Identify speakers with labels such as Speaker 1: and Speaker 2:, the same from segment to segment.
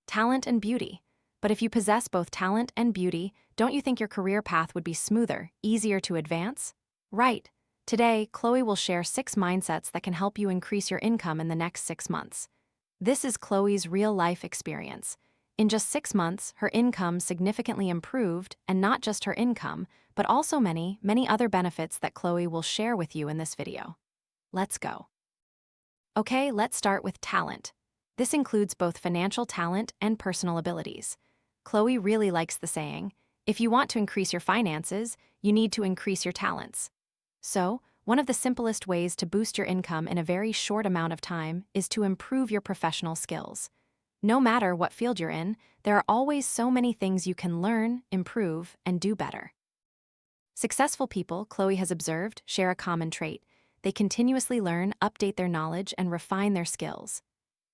Speaker 1: talent and beauty. But if you possess both talent and beauty, don't you think your career path would be smoother, easier to advance? Right. Today, Chloe will share 6 mindsets that can help you increase your income in the next 6 months. This is Chloe's real-life experience. In just 6 months, her income significantly improved, and not just her income, but also many, many other benefits that Chloe will share with you in this video. Let's go. Okay, let's start with talent. This includes both financial talent and personal abilities. Chloe really likes the saying, if you want to increase your finances, you need to increase your talents. So, one of the simplest ways to boost your income in a very short amount of time is to improve your professional skills. No matter what field you're in, there are always so many things you can learn, improve, and do better. Successful people, Chloe has observed, share a common trait. They continuously learn, update their knowledge, and refine their skills.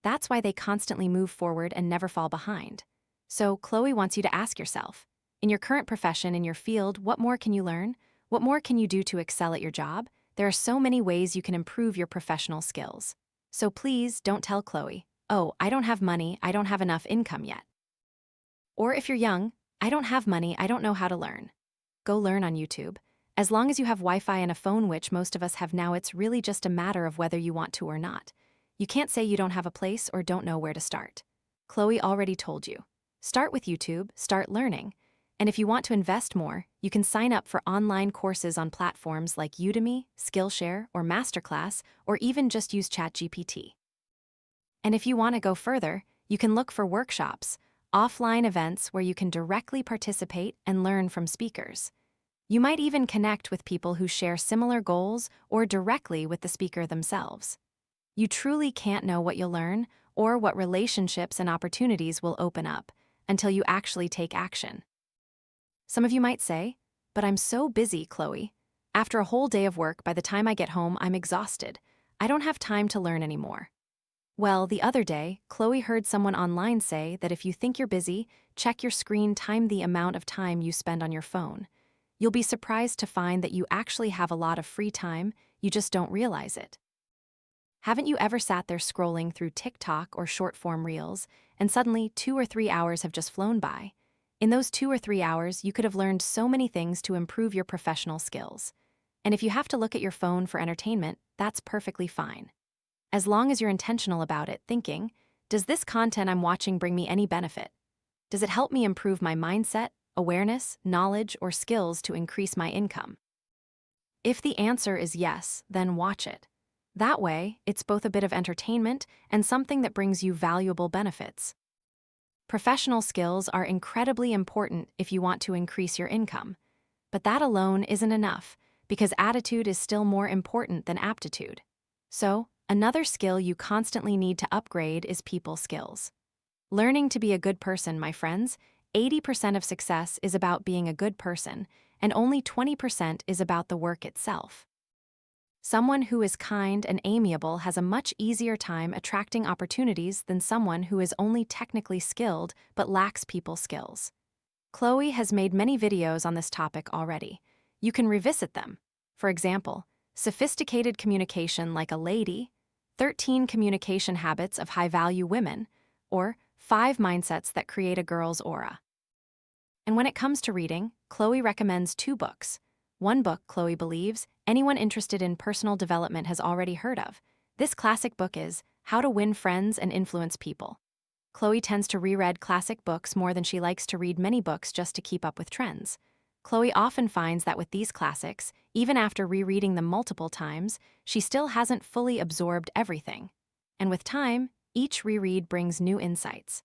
Speaker 1: That's why they constantly move forward and never fall behind. So, Chloe wants you to ask yourself, in your current profession, in your field, what more can you learn? What more can you do to excel at your job? There are so many ways you can improve your professional skills. So please don't tell Chloe, oh, I don't have money, I don't have enough income yet. Or if you're young, I don't have money, I don't know how to learn. Go learn on YouTube. As long as you have Wi-Fi and a phone, which most of us have now, it's really just a matter of whether you want to or not. You can't say you don't have a place or don't know where to start. Chloe already told you. Start with YouTube, start learning. And if you want to invest more, you can sign up for online courses on platforms like Udemy, Skillshare, or Masterclass, or even just use ChatGPT. And if you want to go further, you can look for workshops, offline events where you can directly participate and learn from speakers. You might even connect with people who share similar goals or directly with the speaker themselves. You truly can't know what you'll learn or what relationships and opportunities will open up until you actually take action. Some of you might say, but I'm so busy, Chloe. After a whole day of work, by the time I get home, I'm exhausted. I don't have time to learn anymore. Well, the other day, Chloe heard someone online say that if you think you're busy, check your screen time, the amount of time you spend on your phone. You'll be surprised to find that you actually have a lot of free time, you just don't realize it. Haven't you ever sat there scrolling through TikTok or short-form reels, and suddenly 2 or 3 hours have just flown by? In those 2 or 3 hours, you could have learned so many things to improve your professional skills. And if you have to look at your phone for entertainment, that's perfectly fine. As long as you're intentional about it, thinking, does this content I'm watching bring me any benefit? Does it help me improve my mindset, awareness, knowledge, or skills to increase my income? If the answer is yes, then watch it. That way, it's both a bit of entertainment and something that brings you valuable benefits. Professional skills are incredibly important if you want to increase your income. But that alone isn't enough, because attitude is still more important than aptitude. So, another skill you constantly need to upgrade is people skills. Learning to be a good person, my friends, 80% of success is about being a good person, and only 20% is about the work itself. Someone who is kind and amiable has a much easier time attracting opportunities than someone who is only technically skilled but lacks people skills. Chloe has made many videos on this topic already. You can revisit them. For example, sophisticated communication like a lady, 13 communication habits of high-value women, or 5 mindsets that create a girl's aura. And when it comes to reading, Chloe recommends 2 books. One book, Chloe believes, anyone interested in personal development has already heard of. This classic book is How to Win Friends and Influence People. Chloe tends to reread classic books more than she likes to read many books just to keep up with trends. Chloe often finds that with these classics, even after rereading them multiple times, she still hasn't fully absorbed everything. And with time, each reread brings new insights.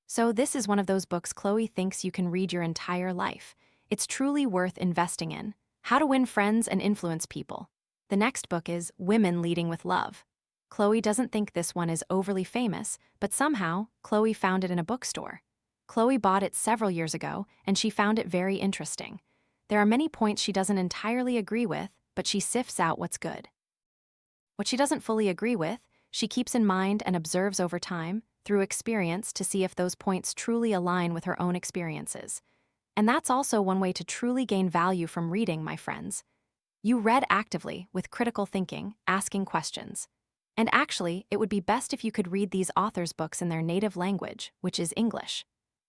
Speaker 1: So this is one of those books Chloe thinks you can read your entire life. It's truly worth investing in. How to Win Friends and Influence People. The next book is Women Leading with Love. Chloe doesn't think this one is overly famous, but somehow, Chloe found it in a bookstore. Chloe bought it several years ago, and she found it very interesting. There are many points she doesn't entirely agree with, but she sifts out what's good. What she doesn't fully agree with, she keeps in mind and observes over time, through experience, to see if those points truly align with her own experiences. And that's also one way to truly gain value from reading, my friends. You read actively, with critical thinking, asking questions. And actually, it would be best if you could read these authors' books in their native language, which is English.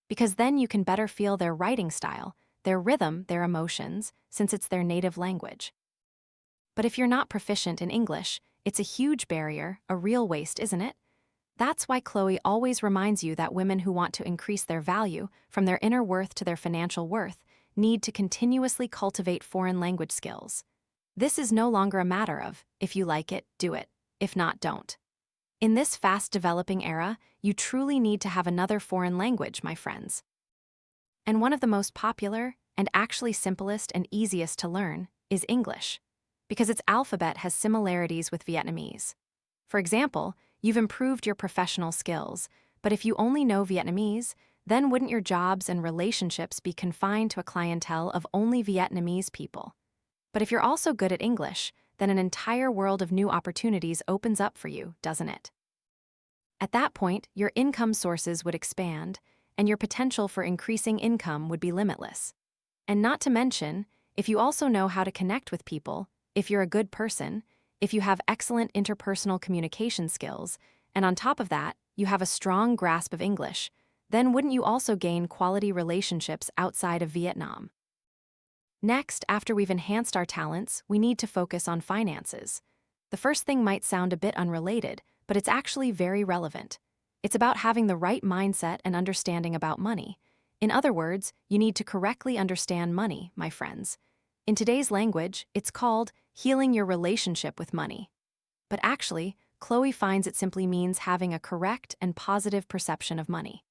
Speaker 1: Because then you can better feel their writing style, their rhythm, their emotions, since it's their native language. But if you're not proficient in English, it's a huge barrier, a real waste, isn't it? That's why Chloe always reminds you that women who want to increase their value, from their inner worth to their financial worth, need to continuously cultivate foreign language skills. This is no longer a matter of, if you like it, do it. If not, don't. In this fast-developing era, you truly need to have another foreign language, my friends. And one of the most popular, and actually simplest and easiest to learn, is English, because its alphabet has similarities with Vietnamese. For example, you've improved your professional skills, but if you only know Vietnamese, then wouldn't your jobs and relationships be confined to a clientele of only Vietnamese people? But if you're also good at English, then an entire world of new opportunities opens up for you, doesn't it? At that point, your income sources would expand, and your potential for increasing income would be limitless. And not to mention, if you also know how to connect with people, if you're a good person, if you have excellent interpersonal communication skills, and on top of that, you have a strong grasp of English, then wouldn't you also gain quality relationships outside of Vietnam? Next, after we've enhanced our talents, we need to focus on finances. The first thing might sound a bit unrelated, but it's actually very relevant. It's about having the right mindset and understanding about money. In other words, you need to correctly understand money, my friends. In today's language, it's called healing your relationship with money. But actually, Chloe finds it simply means having a correct and positive perception of money.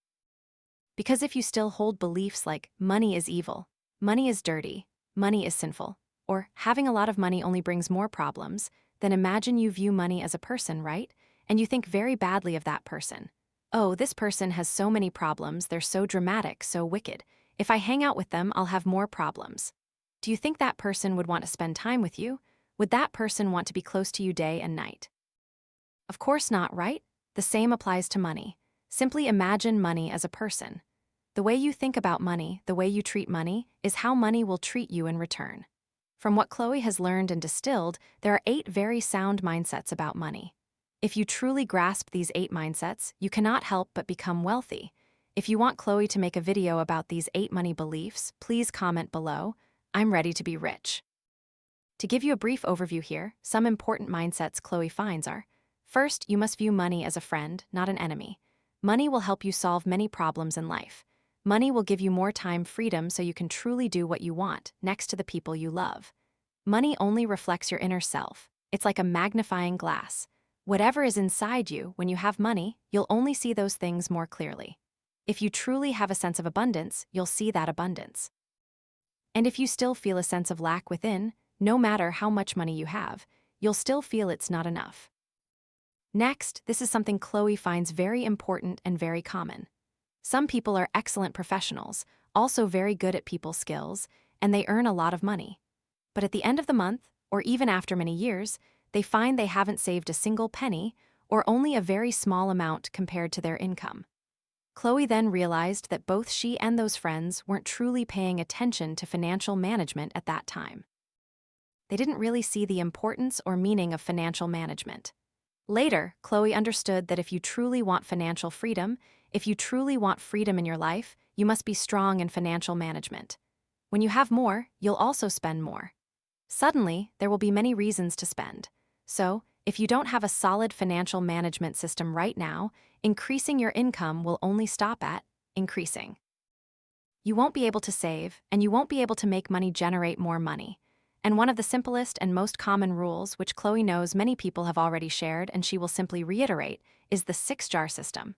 Speaker 1: Because if you still hold beliefs like money is evil, money is dirty, money is sinful, or having a lot of money only brings more problems, then imagine you view money as a person, right? And you think very badly of that person. Oh, this person has so many problems, they're so dramatic, so wicked. If I hang out with them, I'll have more problems. Do you think that person would want to spend time with you? Would that person want to be close to you day and night? Of course not, right? The same applies to money. Simply imagine money as a person. The way you think about money, the way you treat money, is how money will treat you in return. From what Chloe has learned and distilled, there are 8 very sound mindsets about money. If you truly grasp these 8 mindsets, you cannot help but become wealthy. If you want Chloe to make a video about these 8 money beliefs, please comment below. I'm ready to be rich. To give you a brief overview here, some important mindsets Chloe finds are: first, you must view money as a friend, not an enemy. Money will help you solve many problems in life. Money will give you more time, freedom, so you can truly do what you want, next to the people you love. Money only reflects your inner self. It's like a magnifying glass. Whatever is inside you, when you have money, you'll only see those things more clearly. If you truly have a sense of abundance, you'll see that abundance. And if you still feel a sense of lack within, no matter how much money you have, you'll still feel it's not enough. Next, this is something Chloe finds very important and very common. Some people are excellent professionals, also very good at people skills, and they earn a lot of money. But at the end of the month, or even after many years, they find they haven't saved a single penny, or only a very small amount compared to their income. Chloe then realized that both she and those friends weren't truly paying attention to financial management at that time. They didn't really see the importance or meaning of financial management. Later, Chloe understood that if you truly want financial freedom, if you truly want freedom in your life, you must be strong in financial management. When you have more, you'll also spend more. Suddenly, there will be many reasons to spend. So, if you don't have a solid financial management system right now, increasing your income will only stop at increasing. You won't be able to save, and you won't be able to make money generate more money. And one of the simplest and most common rules, which Chloe knows many people have already shared and she will simply reiterate, is the 6-jar system.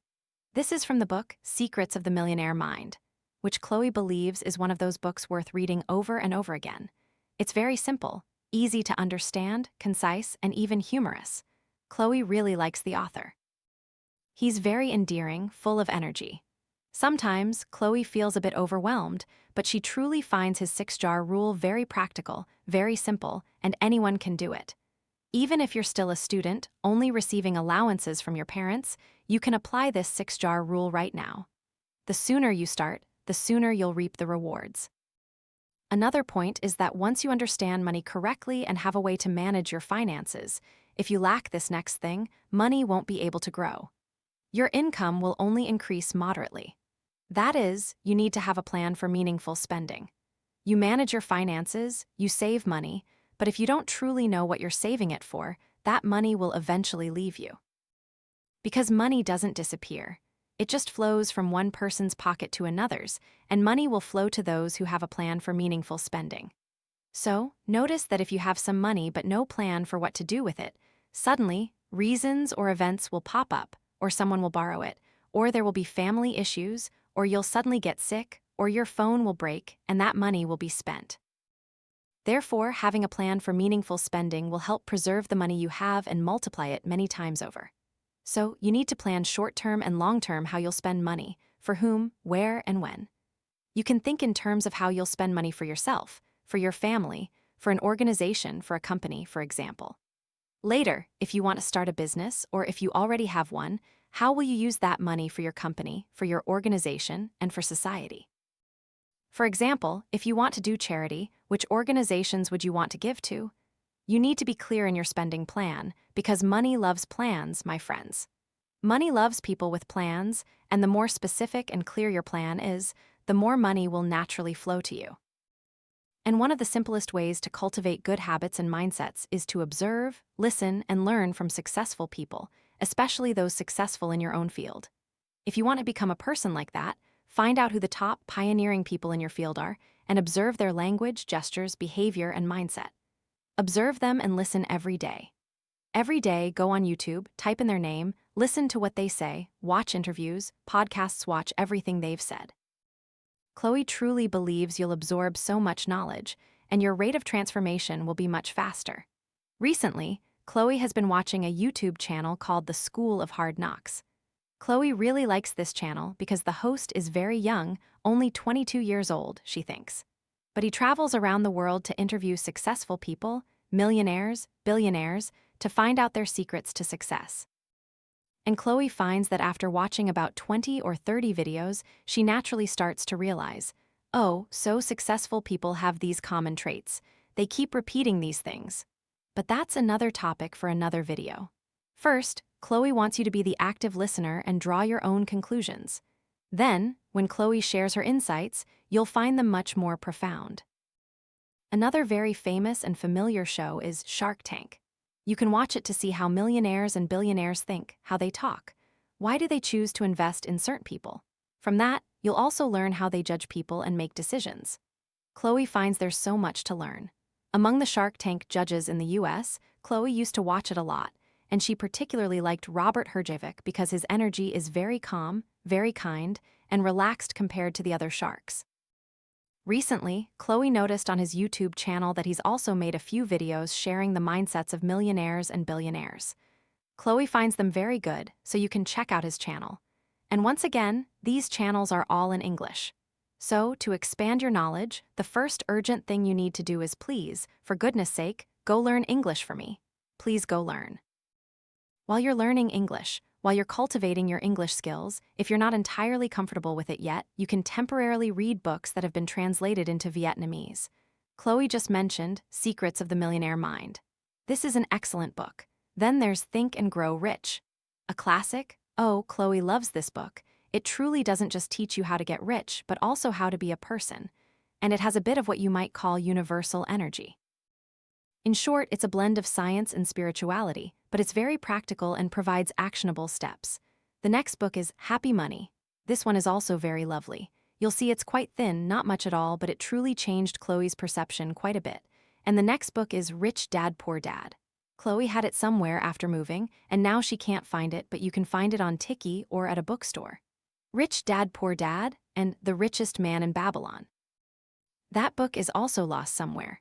Speaker 1: This is from the book Secrets of the Millionaire Mind, which Chloe believes is one of those books worth reading over and over again. It's very simple, easy to understand, concise, and even humorous. Chloe really likes the author. He's very endearing, full of energy. Sometimes, Chloe feels a bit overwhelmed, but she truly finds his 6-jar rule very practical, very simple, and anyone can do it. Even if you're still a student, only receiving allowances from your parents, you can apply this 6-jar rule right now. The sooner you start, the sooner you'll reap the rewards. Another point is that once you understand money correctly and have a way to manage your finances, if you lack this next thing, money won't be able to grow. Your income will only increase moderately. That is, you need to have a plan for meaningful spending. You manage your finances, you save money, but if you don't truly know what you're saving it for, that money will eventually leave you. Because money doesn't disappear. It just flows from one person's pocket to another's, and money will flow to those who have a plan for meaningful spending. So, notice that if you have some money but no plan for what to do with it, suddenly, reasons or events will pop up, or someone will borrow it, or there will be family issues, or you'll suddenly get sick, or your phone will break, and that money will be spent. Therefore, having a plan for meaningful spending will help preserve the money you have and multiply it many times over. So, you need to plan short-term and long-term how you'll spend money, for whom, where, and when. You can think in terms of how you'll spend money for yourself, for your family, for an organization, for a company, for example. Later, if you want to start a business, or if you already have one, how will you use that money for your company, for your organization, and for society? For example, if you want to do charity, which organizations would you want to give to? You need to be clear in your spending plan, because money loves plans, my friends. Money loves people with plans, and the more specific and clear your plan is, the more money will naturally flow to you. And one of the simplest ways to cultivate good habits and mindsets is to observe, listen, and learn from successful people, especially those successful in your own field. If you want to become a person like that, find out who the top pioneering people in your field are, and observe their language, gestures, behavior, and mindset. Observe them and listen every day. Every day, go on YouTube, type in their name, listen to what they say, watch interviews, podcasts, watch everything they've said. Chloe truly believes you'll absorb so much knowledge, and your rate of transformation will be much faster. Recently, Chloe has been watching a YouTube channel called The School of Hard Knocks. Chloe really likes this channel because the host is very young, only 22 years old, she thinks. But he travels around the world to interview successful people, millionaires, billionaires, to find out their secrets to success. And Chloe finds that after watching about 20 or 30 videos, she naturally starts to realize, oh, so successful people have these common traits. They keep repeating these things. But that's another topic for another video. First, Chloe wants you to be the active listener and draw your own conclusions. Then, when Chloe shares her insights, you'll find them much more profound. Another very famous and familiar show is Shark Tank. You can watch it to see how millionaires and billionaires think, how they talk. Why do they choose to invest in certain people? From that, you'll also learn how they judge people and make decisions. Chloe finds there's so much to learn. Among the Shark Tank judges in the US, Chloe used to watch it a lot, and she particularly liked Robert Herjavec because his energy is very calm, very kind, and relaxed compared to the other sharks. Recently, Chloe noticed on his YouTube channel that he's also made a few videos sharing the mindsets of millionaires and billionaires. Chloe finds them very good, so you can check out his channel. And once again, these channels are all in English. So, to expand your knowledge, the first urgent thing you need to do is please, for goodness sake, go learn English for me. Please go learn. While you're learning English, while you're cultivating your English skills, if you're not entirely comfortable with it yet, you can temporarily read books that have been translated into Vietnamese. Chloe just mentioned Secrets of the Millionaire Mind. This is an excellent book. Then there's Think and Grow Rich. A classic? Oh, Chloe loves this book. It truly doesn't just teach you how to get rich, but also how to be a person. And it has a bit of what you might call universal energy. In short, it's a blend of science and spirituality, but it's very practical and provides actionable steps. The next book is Happy Money. This one is also very lovely. You'll see it's quite thin, not much at all, but it truly changed Chloe's perception quite a bit. And the next book is Rich Dad Poor Dad. Chloe had it somewhere after moving, and now she can't find it, but you can find it on Tiki or at a bookstore. Rich Dad Poor Dad and The Richest Man in Babylon. That book is also lost somewhere.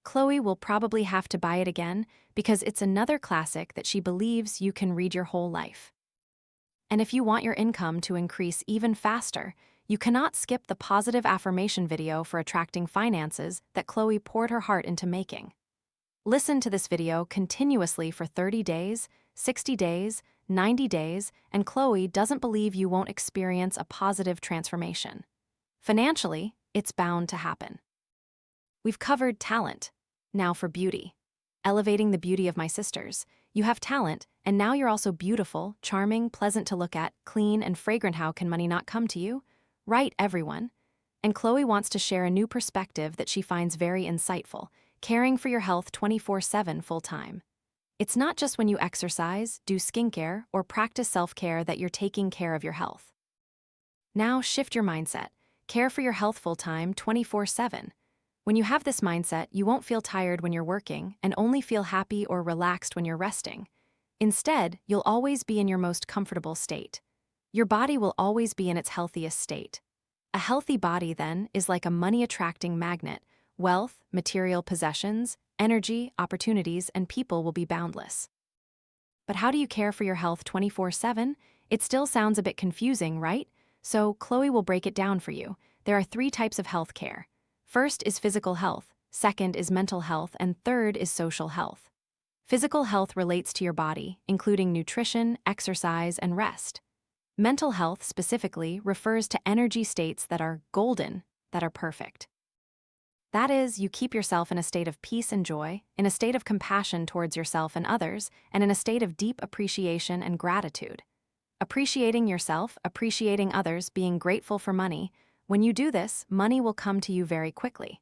Speaker 1: Chloe will probably have to buy it again because it's another classic that she believes you can read your whole life. And if you want your income to increase even faster, you cannot skip the positive affirmation video for attracting finances that Chloe poured her heart into making. Listen to this video continuously for 30 days, 60 days, 90 days, and Chloe doesn't believe you won't experience a positive transformation. Financially, it's bound to happen. We've covered talent. Now for beauty. Elevating the beauty of my sisters. You have talent, and now you're also beautiful, charming, pleasant to look at, clean, and fragrant. How can money not come to you? Right, everyone. And Chloe wants to share a new perspective that she finds very insightful: caring for your health 24/7 full-time. It's not just when you exercise, do skincare, or practice self-care that you're taking care of your health. Now shift your mindset. Care for your health full-time 24/7. When you have this mindset, you won't feel tired when you're working and only feel happy or relaxed when you're resting. Instead, you'll always be in your most comfortable state. Your body will always be in its healthiest state. A healthy body, then, is like a money-attracting magnet. Wealth, material possessions, energy, opportunities, and people will be boundless. But how do you care for your health 24/7? It still sounds a bit confusing, right? So Chloe will break it down for you. There are 3 types of health care. First is physical health, second is mental health, and third is social health. Physical health relates to your body, including nutrition, exercise, and rest. Mental health specifically refers to energy states that are golden, that are perfect. That is, you keep yourself in a state of peace and joy, in a state of compassion towards yourself and others, and in a state of deep appreciation and gratitude. Appreciating yourself, appreciating others, being grateful for money. When you do this, money will come to you very quickly.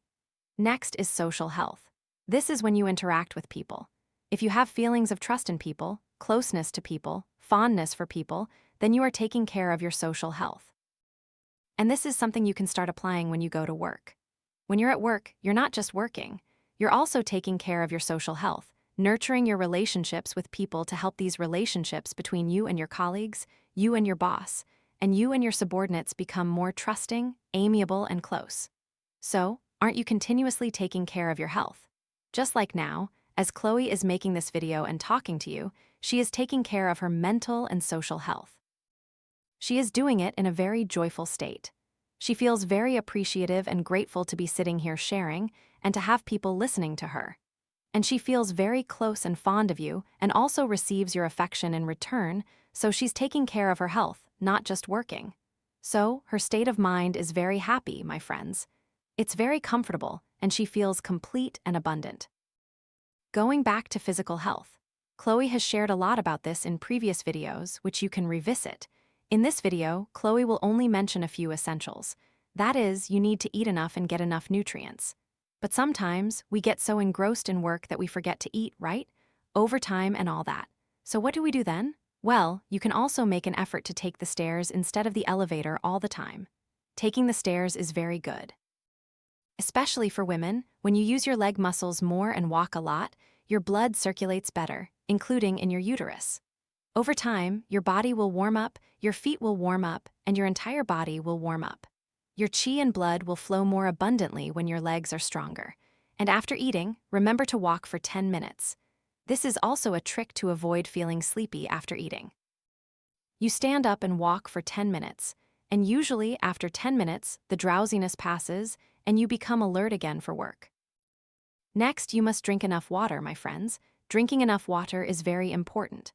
Speaker 1: Next is social health. This is when you interact with people. If you have feelings of trust in people, closeness to people, fondness for people, then you are taking care of your social health. And this is something you can start applying when you go to work. When you're at work, you're not just working. You're also taking care of your social health, nurturing your relationships with people to help these relationships between you and your colleagues, you and your boss, and you and your subordinates become more trusting, amiable, and close. So, aren't you continuously taking care of your health? Just like now, as Chloe is making this video and talking to you, she is taking care of her mental and social health. She is doing it in a very joyful state. She feels very appreciative and grateful to be sitting here sharing and to have people listening to her. And she feels very close and fond of you and also receives your affection in return, so she's taking care of her health, not just working. So, her state of mind is very happy, my friends. It's very comfortable, and she feels complete and abundant. Going back to physical health, Chloe has shared a lot about this in previous videos, which you can revisit. In this video, Chloe will only mention a few essentials. That is, you need to eat enough and get enough nutrients. But sometimes, we get so engrossed in work that we forget to eat, right? Overtime and all that. So what do we do then? Well, you can also make an effort to take the stairs instead of the elevator all the time. Taking the stairs is very good. Especially for women, when you use your leg muscles more and walk a lot, your blood circulates better, including in your uterus. Over time, your body will warm up, your feet will warm up, and your entire body will warm up. Your chi and blood will flow more abundantly when your legs are stronger. And after eating, remember to walk for 10 minutes. This is also a trick to avoid feeling sleepy after eating. You stand up and walk for 10 minutes, and usually after 10 minutes, the drowsiness passes and you become alert again for work. Next, you must drink enough water, my friends. Drinking enough water is very important.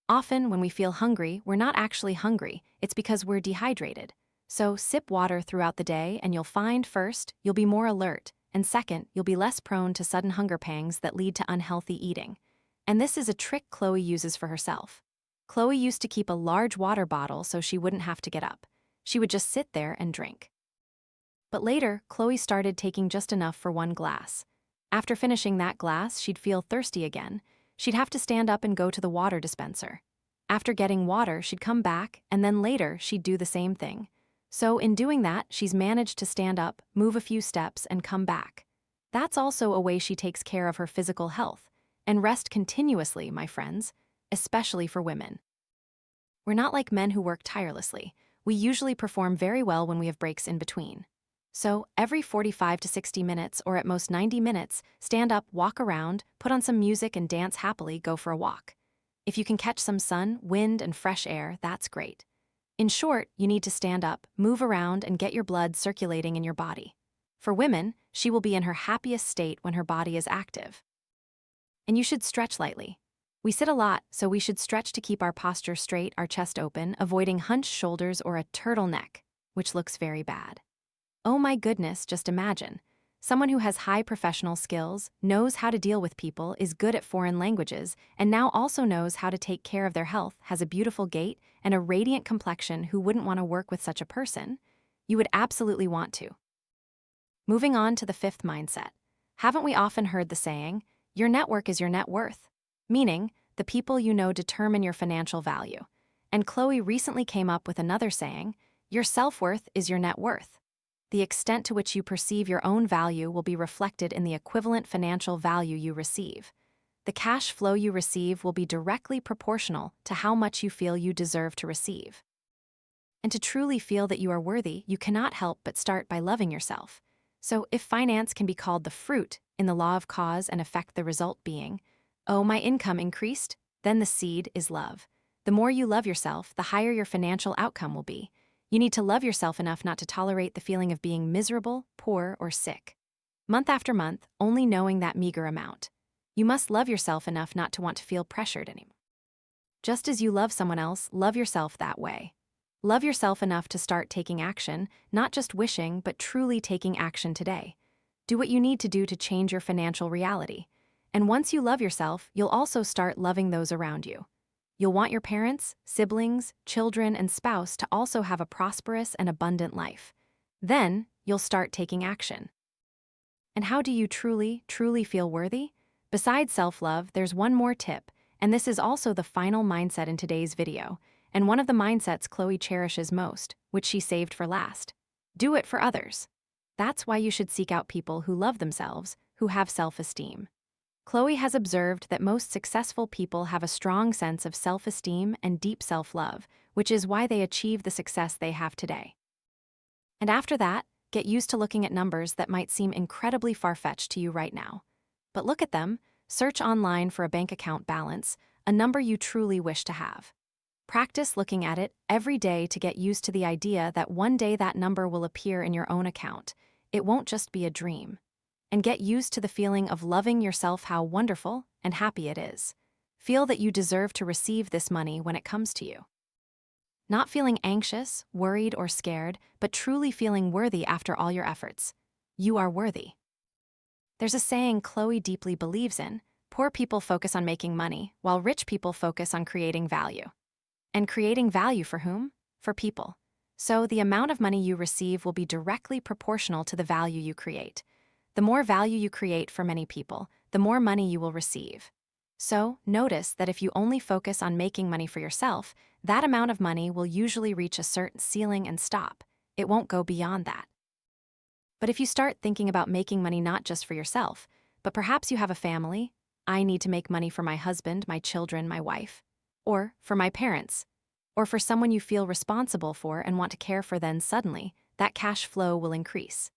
Speaker 1: Often, when we feel hungry, we're not actually hungry, it's because we're dehydrated. So, sip water throughout the day and you'll find, first, you'll be more alert, and second, you'll be less prone to sudden hunger pangs that lead to unhealthy eating. And this is a trick Chloe uses for herself. Chloe used to keep a large water bottle so she wouldn't have to get up. She would just sit there and drink. But later, Chloe started taking just enough for 1 glass. After finishing that glass, she'd feel thirsty again. She'd have to stand up and go to the water dispenser. After getting water, she'd come back, and then later, she'd do the same thing. So in doing that, she's managed to stand up, move a few steps, and come back. That's also a way she takes care of her physical health. And rest continuously, my friends, especially for women. We're not like men who work tirelessly. We usually perform very well when we have breaks in between. So, every 45 to 60 minutes, or at most 90 minutes, stand up, walk around, put on some music and dance happily, go for a walk. If you can catch some sun, wind, and fresh air, that's great. In short, you need to stand up, move around, and get your blood circulating in your body. For women, she will be in her happiest state when her body is active. And you should stretch lightly. We sit a lot, so we should stretch to keep our posture straight, our chest open, avoiding hunched shoulders or a turtleneck, which looks very bad. Oh my goodness, just imagine. someone who has high professional skills, knows how to deal with people, is good at foreign languages, and now also knows how to take care of their health, has a beautiful gait, and a radiant complexion. Who wouldn't want to work with such a person? You would absolutely want to. Moving on to the fifth mindset. Haven't we often heard the saying, your network is your net worth? Meaning, the people you know determine your financial value. And Chloe recently came up with another saying, your self-worth is your net worth. The extent to which you perceive your own value will be reflected in the equivalent financial value you receive. The cash flow you receive will be directly proportional to how much you feel you deserve to receive. And to truly feel that you are worthy, you cannot help but start by loving yourself. So if finance can be called the fruit in the law of cause and effect, the result being, oh, my income increased, then the seed is love. The more you love yourself, the higher your financial outcome will be. You need to love yourself enough not to tolerate the feeling of being miserable, poor, or sick. Month after month, only knowing that meager amount. You must love yourself enough not to want to feel pressured anymore. Just as you love someone else, love yourself that way. Love yourself enough to start taking action, not just wishing, but truly taking action today. Do what you need to do to change your financial reality. And once you love yourself, you'll also start loving those around you. You'll want your parents, siblings, children, and spouse to also have a prosperous and abundant life. Then, you'll start taking action. And how do you truly feel worthy? Besides self-love, there's one more tip, and this is also the final mindset in today's video, and one of the mindsets Chloe cherishes most, which she saved for last. Do it for others. That's why you should seek out people who love themselves, who have self-esteem. Chloe has observed that most successful people have a strong sense of self-esteem and deep self-love, which is why they achieve the success they have today. And after that, get used to looking at numbers that might seem incredibly far-fetched to you right now. But look at them, search online for a bank account balance, a number you truly wish to have. Practice looking at it every day to get used to the idea that one day that number will appear in your own account. It won't just be a dream. And get used to the feeling of loving yourself, how wonderful and happy it is. Feel that you deserve to receive this money when it comes to you. Not feeling anxious, worried, or scared, but truly feeling worthy after all your efforts. You are worthy. There's a saying Chloe deeply believes in, poor people focus on making money, while rich people focus on creating value. And creating value for whom? For people. So the amount of money you receive will be directly proportional to the value you create. The more value you create for many people, the more money you will receive. So, notice that if you only focus on making money for yourself, that amount of money will usually reach a certain ceiling and stop. It won't go beyond that. But if you start thinking about making money not just for yourself, but perhaps you have a family, I need to make money for my husband, my children, my wife, or for my parents, or for someone you feel responsible for and want to care for, then suddenly, that cash flow will increase.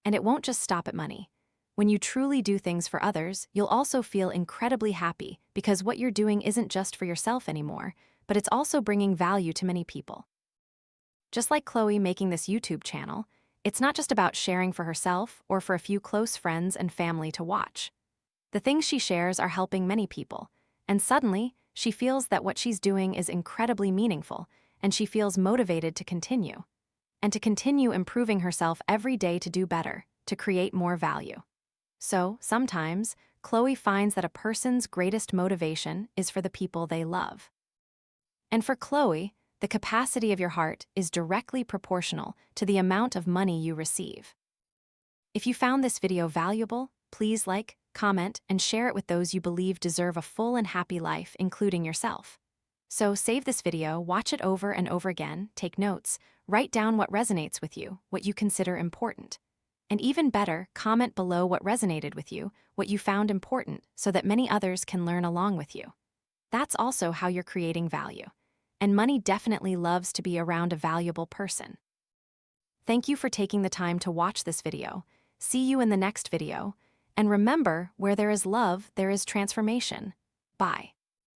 Speaker 1: And it won't just stop at money. When you truly do things for others, you'll also feel incredibly happy because what you're doing isn't just for yourself anymore, but it's also bringing value to many people. Just like Chloe making this YouTube channel, it's not just about sharing for herself or for a few close friends and family to watch. The things she shares are helping many people, and suddenly, she feels that what she's doing is incredibly meaningful, and she feels motivated to continue. And to continue improving herself every day to do better, to create more value. So, sometimes, Chloe finds that a person's greatest motivation is for the people they love. And for Chloe, the capacity of your heart is directly proportional to the amount of money you receive. If you found this video valuable, please like, comment, and share it with those you believe deserve a full and happy life, including yourself. So save this video, watch it over and over again, take notes, write down what resonates with you, what you consider important. And even better, comment below what resonated with you, what you found important, so that many others can learn along with you. That's also how you're creating value. And money definitely loves to be around a valuable person. Thank you for taking the time to watch this video. See you in the next video. And remember, where there is love, there is transformation. Bye.